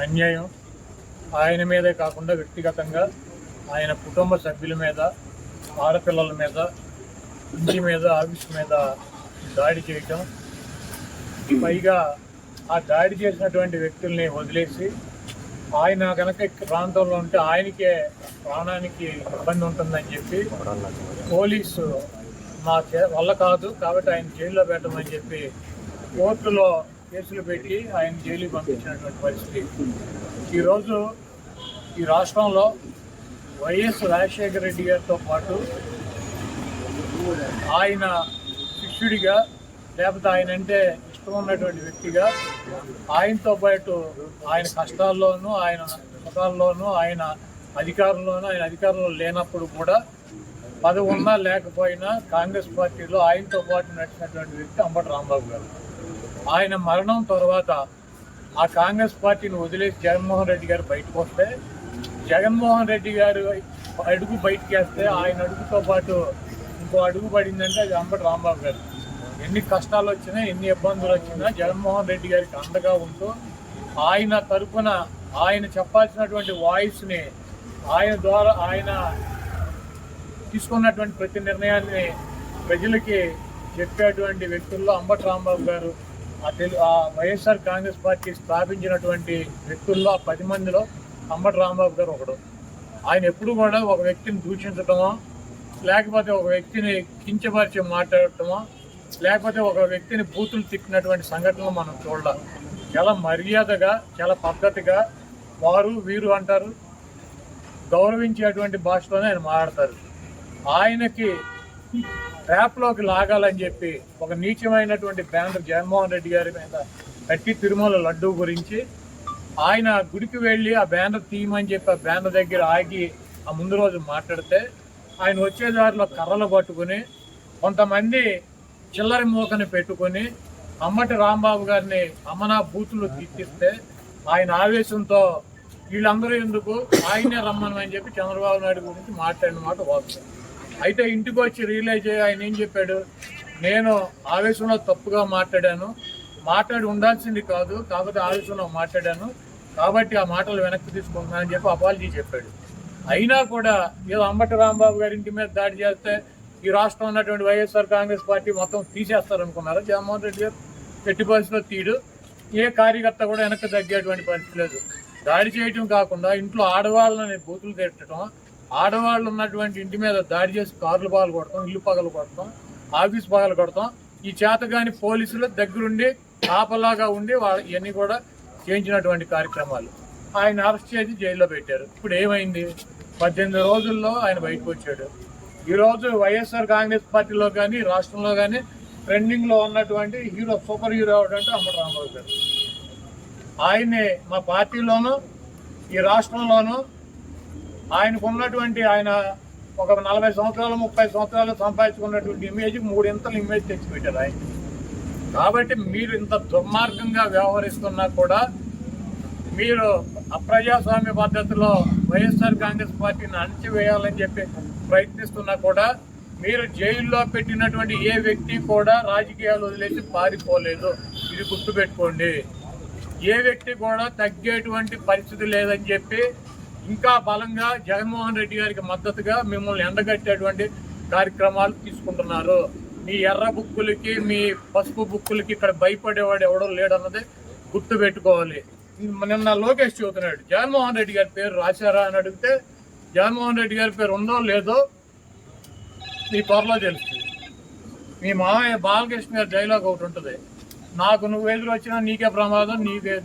అన్యాయం ఆయన మీదే కాకుండా వ్యక్తిగతంగా ఆయన కుటుంబ సభ్యుల మీద, ఆడపిల్లల మీద, ఇంటి మీద, ఆఫీస్ మీద దాడి చేయటం, పైగా ఆ దాడి చేసినటువంటి వ్యక్తుల్ని వదిలేసి ఆయన కనుక ప్రాంతంలో ఉంటే ఆయనకే ప్రాణానికి ఇబ్బంది ఉంటుందని చెప్పి పోలీసు మా వల్ల కాదు కాబట్టి ఆయన జైల్లో పెట్టమని చెప్పి కోర్టులో కేసులు పెట్టి ఆయన జైలుకి పంపించినటువంటి పరిస్థితి. ఈరోజు ఈ రాష్ట్రంలో వైఎస్ రాజశేఖర రెడ్డి గారితో పాటు ఆయన శిష్యుడిగా, లేకపోతే ఆయన అంటే ఇష్టం ఉన్నటువంటి వ్యక్తిగా, ఆయనతో పాటు ఆయన కష్టాల్లోనూ, ఆయన సుఖాల్లోనూ, ఆయన అధికారంలో లేనప్పుడు కూడా పదవి ఉన్నా లేకపోయినా కాంగ్రెస్ పార్టీలో ఆయనతో పాటు నడిచినటువంటి వ్యక్తి అంబటి రాంబాబు గారు. ఆయన మరణం తర్వాత ఆ కాంగ్రెస్ పార్టీని వదిలేసి జగన్మోహన్ రెడ్డి గారు బయటకు వస్తే, జగన్మోహన్ రెడ్డి గారు అడుగు బయటకు వేస్తే ఆయన అడుగుతో పాటు ఇంకో అడుగు పడిందంటే అది అంబటి రాంబాబు గారు. ఎన్ని కష్టాలు వచ్చినా, ఎన్ని ఇబ్బందులు వచ్చినా జగన్మోహన్ రెడ్డి గారికి అండగా ఉంటూ ఆయన తరఫున ఆయన చెప్పాల్సినటువంటి వాయిస్ని ఆయన ద్వారా ఆయన తీసుకున్నటువంటి ప్రతి నిర్ణయాన్ని ప్రజలకి చెప్పేటువంటి వ్యక్తుల్లో అంబటి రాంబాబు గారు, ఆ వైఎస్ఆర్ కాంగ్రెస్ పార్టీ స్థాపించినటువంటి వ్యక్తుల్లో 10 మందిలో అంబటి రాంబాబు గారు ఒకడు. ఆయన ఎప్పుడు కూడా ఒక వ్యక్తిని దూషించటమో, లేకపోతే ఒక వ్యక్తిని కించపరిచి మాట్లాడటమో, లేకపోతే ఒక వ్యక్తిని బూతులు తిట్టినటువంటి సంఘటనలు మనం చూడాలి. చాలా మర్యాదగా, చాలా పద్ధతిగా వారు వీరు అంటారు, గౌరవించేటువంటి భాషలోనే ఆయన మాట్లాడతారు. ఆయనకి ట్రాప్లోకి లాగాలని చెప్పి ఒక నీచమైనటువంటి బ్యానర్ జగన్మోహన్ రెడ్డి గారి మీద కట్టి తిరుమల లడ్డూ గురించి ఆయన గుడికి వెళ్ళి ఆ బ్యానర్ తీయమని చెప్పి ఆ బ్యానర్ దగ్గర ఆగి ఆ ముందు రోజు మాట్లాడితే, ఆయన వచ్చే దారిలో కర్రలు పట్టుకుని కొంతమంది చిల్లరి మూకని పెట్టుకుని అంబటి రాంబాబు గారిని అమ్మనా బూతులు తిట్టిస్తే ఆయన ఆవేశంతో వీళ్ళందరూ ఎందుకు ఆయనే రమ్మని చెప్పి చంద్రబాబు నాయుడు గురించి మాట్లాడిన మాట వాస్తవం. అయితే ఇంటికి వచ్చి రియలైజ్ అయ్యి ఆయన ఏం చెప్పాడు, నేను ఆవేశంలో తప్పుగా మాట్లాడి ఉండాల్సింది కాదు, కాకపోతే ఆవేశంలో మాట్లాడాను కాబట్టి ఆ మాటలు వెనక్కి తీసుకుంటున్నానని చెప్పి అపాలజీ చెప్పాడు. అయినా కూడా ఏదో అంబటి రాంబాబు గారి ఇంటి మీద దాడి చేస్తే ఈ రాష్ట్రంలో ఉన్నటువంటి వైఎస్ఆర్ కాంగ్రెస్ పార్టీ మొత్తం తీసేస్తారనుకున్నారు. జగన్మోహన్ రెడ్డి గారు ఎట్టి పరిస్థితిలో తీడు, ఏ కార్యకర్త కూడా వెనక్కి తగ్గేటువంటి పరిస్థితి లేదు. దాడి చేయటం కాకుండా ఇంట్లో ఆడవాళ్ళని బూతులు తిట్టడం, ఆడవాళ్ళు ఉన్నటువంటి ఇంటి మీద దాడి చేసి కార్లు పగలు కొడతాం, ఇల్లు పగలు కొడతాం, ఆఫీస్ పగలు కొడతాం, ఈ చేతగాని పోలీసులు దగ్గరుండి కాపలాగా ఉండి ఇవన్నీ కూడా చేయించినటువంటి కార్యక్రమాలు. ఆయన అరెస్ట్ చేసి జైల్లో పెట్టారు. ఇప్పుడు ఏమైంది, 18 రోజుల్లో ఆయన బయటకు వచ్చాడు. ఈరోజు వైఎస్ఆర్ కాంగ్రెస్ పార్టీలో కానీ రాష్ట్రంలో కానీ ట్రెండింగ్లో ఉన్నటువంటి సూపర్ హీరో ఎవడంటే అంబటి రాంబాబు గారు. ఆయన్ని మా పార్టీలోనూ ఈ రాష్ట్రంలోనూ ఆయనకు ఉన్నటువంటి ఆయన ఒక 40 సంవత్సరాలు 30 సంవత్సరాలు సంపాదించుకున్నటువంటి ఇమేజ్ 3 ఇంతలు ఇమేజ్ తెచ్చిపెట్టారు ఆయన. కాబట్టి మీరు ఇంత దుర్మార్గంగా వ్యవహరిస్తున్నా కూడా, మీరు అప్రజాస్వామ్య పద్ధతిలో వైఎస్ఆర్ కాంగ్రెస్ పార్టీని అణచివేయాలని చెప్పి ప్రయత్నిస్తున్నా కూడా, మీరు జైల్లో పెట్టినటువంటి ఏ వ్యక్తి కూడా రాజకీయాలు వదిలేసి పారిపోలేదు. ఇది గుర్తుపెట్టుకోండి. ఏ వ్యక్తి కూడా తగ్గేటువంటి పరిస్థితి లేదని చెప్పి ఇంకా బలంగా జగన్మోహన్ రెడ్డి గారికి మద్దతుగా మిమ్మల్ని ఎండగట్టేటువంటి కార్యక్రమాలు తీసుకుంటున్నారు. మీ ఎర్ర బుక్కులకి, మీ పసుపు బుక్కులకి ఇక్కడ భయపడేవాడు ఎవడో లేడన్నది గుర్తుపెట్టుకోవాలి. నిన్న లోకేష్ చెబుతున్నాడు, జగన్మోహన్ రెడ్డి గారి పేరు రాశారా అని అడిగితే, జగన్మోహన్ రెడ్డి గారి పేరు ఉందో లేదో మీ త్వరలో తెలుస్తుంది. మీ మామయ్య బాలకృష్ణ గారి డైలాగ్ ఒకటి ఉంటుంది, నాకు నువ్వు ఎదురు వచ్చినా నీకే ప్రమాదం,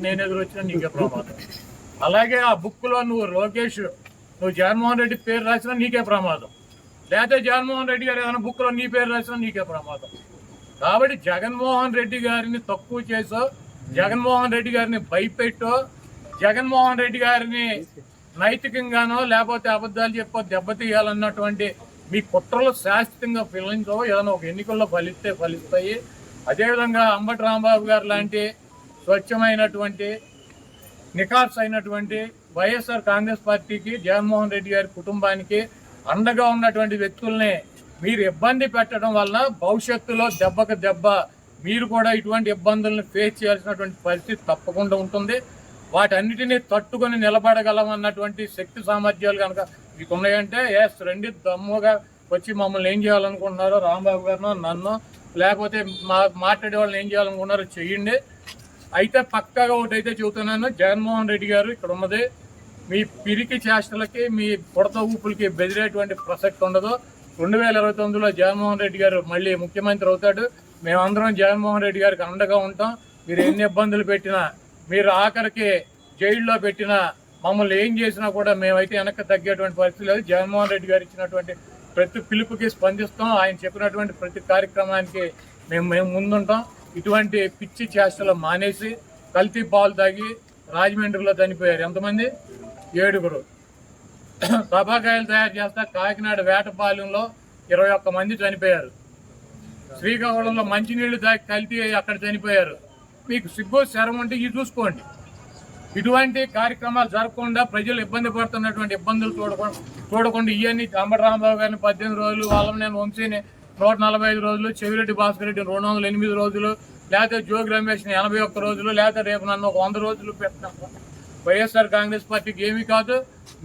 నేను ఎదురు వచ్చినా నీకే ప్రమాదం. అలాగే ఆ బుక్లో నువ్వు లోకేష్, నువ్వు జగన్మోహన్ రెడ్డి పేరు రాసినా నీకే ప్రమాదం, లేకపోతే జగన్మోహన్ రెడ్డి గారు ఏదైనా బుక్లో నీ పేరు రాసినా నీకే ప్రమాదం. కాబట్టి జగన్మోహన్ రెడ్డి గారిని తక్కువ చేసో, జగన్మోహన్ రెడ్డి గారిని భయపెట్టో, జగన్మోహన్ రెడ్డి గారిని నైతికంగానో లేకపోతే అబద్ధాలు చెప్పో దెబ్బతీయాలన్నటువంటి మీ కుట్రలు శాశ్వతంగా ఫలించో, ఏదైనా ఒక ఎన్నికల్లో ఫలిస్తాయి. అదేవిధంగా అంబటి రాంబాబు గారు లాంటి స్వచ్ఛమైనటువంటి నిఖార్స్ అయినటువంటి వైఎస్ఆర్ కాంగ్రెస్ పార్టీకి, జగన్మోహన్ రెడ్డి గారి కుటుంబానికి అండగా ఉన్నటువంటి వ్యక్తుల్ని మీరు ఇబ్బంది పెట్టడం వలన భవిష్యత్తులో దెబ్బకు దెబ్బ మీరు కూడా ఇటువంటి ఇబ్బందులను ఫేస్ చేయాల్సినటువంటి పరిస్థితి తప్పకుండా ఉంటుంది. వాటన్నిటినీ తట్టుకొని నిలబడగలమన్నటువంటి శక్తి సామర్థ్యాలు కనుక మీకు ఉన్నాయంటే ఎస్ రండి, దమ్ముగా వచ్చి మమ్మల్ని ఏం చేయాలనుకుంటున్నారో రాంబాబు గారినో నన్ను లేకపోతే మాట్లాడే వాళ్ళని ఏం చేయాలనుకున్నారో చెయ్యండి. అయితే పక్కాగా ఒకటైతే చెబుతున్నాను, జగన్మోహన్ రెడ్డి గారు ఇక్కడ ఉన్నది మీ పిరికి చేష్టలకి మీ పుడత ఊపులకి బెదిరేటువంటి ప్రసక్తి ఉండదు. 2029లో జగన్మోహన్ రెడ్డి గారు మళ్ళీ ముఖ్యమంత్రి అవుతాడు. మేమందరం జగన్మోహన్ రెడ్డి గారికి అండగా ఉంటాం. మీరు ఎన్ని ఇబ్బందులు పెట్టినా, మీరు ఆఖరికి జైల్లో పెట్టినా, మమ్మల్ని ఏం చేసినా కూడా మేమైతే వెనక్కి తగ్గేటువంటి పరిస్థితి లేదు. జగన్మోహన్ రెడ్డి గారు ఇచ్చినటువంటి ప్రతి పిలుపుకి స్పందిస్తాం. ఆయన చెప్పినటువంటి ప్రతి కార్యక్రమానికి మేము ముందుంటాం. ఇటువంటి పిచ్చి చేష్టలు మానేసి కల్తీ పాలు తాగి రాజమండ్రిలో చనిపోయారు ఎంతమంది? 7. టపాకాయలు తయారు చేస్తా కాకినాడ వేటపాలెంలో 21 మంది చనిపోయారు. శ్రీకాకుళంలో మంచినీళ్లు తాగి కల్తీ అక్కడ చనిపోయారు. మీకు సిగ్గు శరం ఉంటే ఇది చూసుకోండి. ఇటువంటి కార్యక్రమాలు జరగకుండా ప్రజలు ఇబ్బంది పడుతున్నటువంటి ఇబ్బందులు చూడకుండా ఇవన్నీ అంబటి రాంబాబు గారిని 18 రోజులు, వాళ్ళని వంశీని 145 రోజులు, చెవిరెడ్డి భాస్కర్ రెడ్డిని 208 రోజులు, లేకపోతే జోగి రమేష్ని 81 రోజులు, లేకపోతే రేపు నన్ను 100 రోజులు పెట్టినాం. వైఎస్ఆర్ కాంగ్రెస్ పార్టీకి ఏమీ కాదు.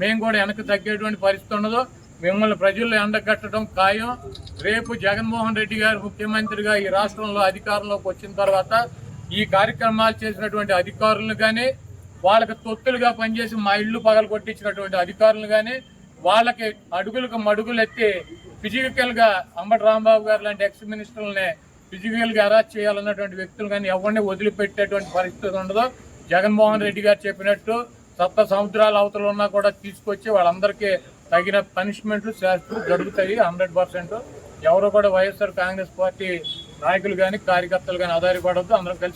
మేము కూడా వెనక్కి తగ్గేటువంటి పరిస్థితి ఉండదు. మిమ్మల్ని ప్రజల్లో ఎండగట్టడం ఖాయం. రేపు జగన్మోహన్ రెడ్డి గారు ముఖ్యమంత్రిగా ఈ రాష్ట్రంలో అధికారంలోకి వచ్చిన తర్వాత ఈ కార్యక్రమాలు చేసినటువంటి అధికారులను కానీ, వాళ్ళకి తొత్తులుగా పనిచేసి మా ఇళ్ళు పగలు కొట్టించినటువంటి అధికారులు కానీ, వాళ్ళకి అడుగులకు మడుగులు ఎత్తి ఫిజికల్గా అంబటి రాంబాబు గారు లాంటి ఎక్స్ మినిస్టర్లని ఫిజికల్గా అరెస్ట్ చేయాలన్నటువంటి వ్యక్తులు కానీ ఎవరిని వదిలిపెట్టేటువంటి పరిస్థితి ఉండదు. జగన్మోహన్ రెడ్డి గారు చెప్పినట్టు సప్త సముద్రాల అవతల ఉన్నా కూడా తీసుకొచ్చి వాళ్ళందరికీ తగిన పనిష్మెంట్లు శాస్త్రం జరుగుతాయి 100%. ఎవరు కూడా వైఎస్ఆర్ కాంగ్రెస్ పార్టీ నాయకులు కానీ కార్యకర్తలు కానీ ఆధారపడద్దు. అందరం కలిసి